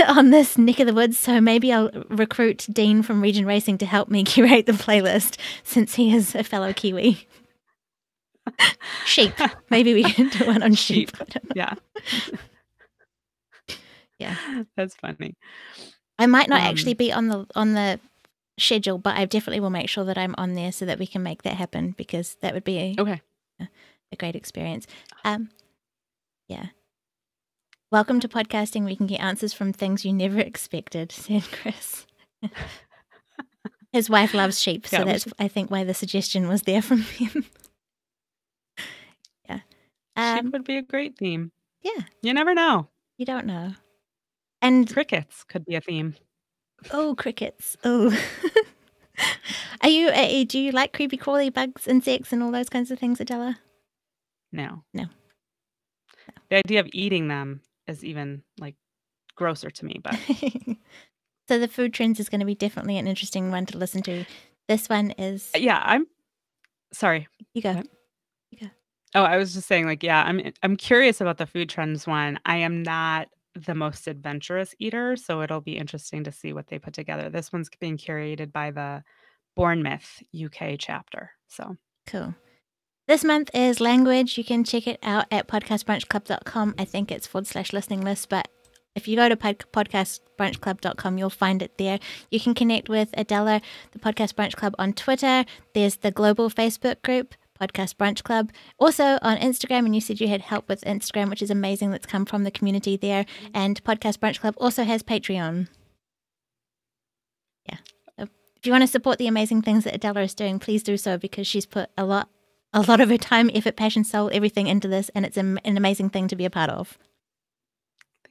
on this neck of the woods. So maybe I'll recruit Dean from Regen Racing to help me curate the playlist, since he is a fellow Kiwi. Sheep. Maybe we can do one on sheep. Yeah. Yeah. That's funny. I might not actually be on the schedule, but I definitely will make sure that I'm on there so that we can make that happen, because that would be a great experience. Yeah. Welcome to podcasting. We can get answers from things you never expected, said Chris. His wife loves sheep, so Yeah, that's I think why the suggestion was there from him. Yeah. sheep would be a great theme. Yeah. You never know. You don't know. And Crickets could be a theme. oh, crickets. Oh. Are you? Do you like creepy crawly bugs, insects, and all those kinds of things, Adela? No. No. The idea of eating them is even like grosser to me, but So the food trends is going to be definitely an interesting one to listen to. This one is. yeah, I'm sorry. You go. What? You go. Oh, I was just saying, like, yeah, I'm curious about the food trends one. I am not the most adventurous eater, so it'll be interesting to see what they put together. This one's being curated by the Bournemouth UK chapter. So Cool. This month is language. You can check it out at podcastbrunchclub.com. I think it's /listening list, but if you go to podcastbrunchclub.com, you'll find it there. You can connect with Adela, the Podcast Brunch Club, on Twitter. There's the global Facebook group, Podcast Brunch Club. Also on Instagram, and you said you had help with Instagram, which is amazing. That's come from the community there. And Podcast Brunch Club also has Patreon. Yeah. So if you want to support the amazing things that Adela is doing, please do so, because she's put a lot of her time, effort, passion, soul, everything into this, and it's an amazing thing to be a part of.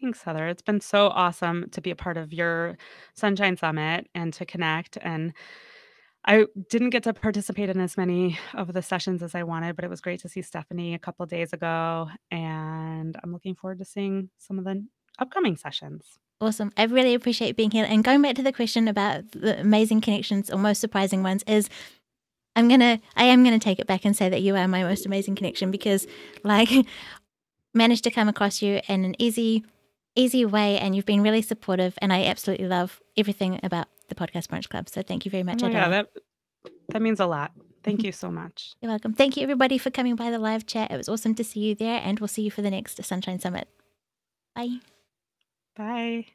thanks, Heather. It's been so awesome to be a part of your Sunshine Summit and to connect. And I didn't get to participate in as many of the sessions as I wanted, but it was great to see Stephanie a couple days ago. And I'm looking forward to seeing some of the upcoming sessions. Awesome. I really appreciate being here. And going back to the question about the amazing connections or most surprising ones is I am gonna take it back and say that you are my most amazing connection, because like managed to come across you in an easy way, and you've been really supportive, and I absolutely love everything about the Podcast Brunch Club. So thank you very much, Adela. Yeah, that means a lot. Thank you so much. You're welcome. Thank you everybody for coming by the live chat. It was awesome to see you there, and we'll see you for the next Sunshine Summit. Bye. Bye.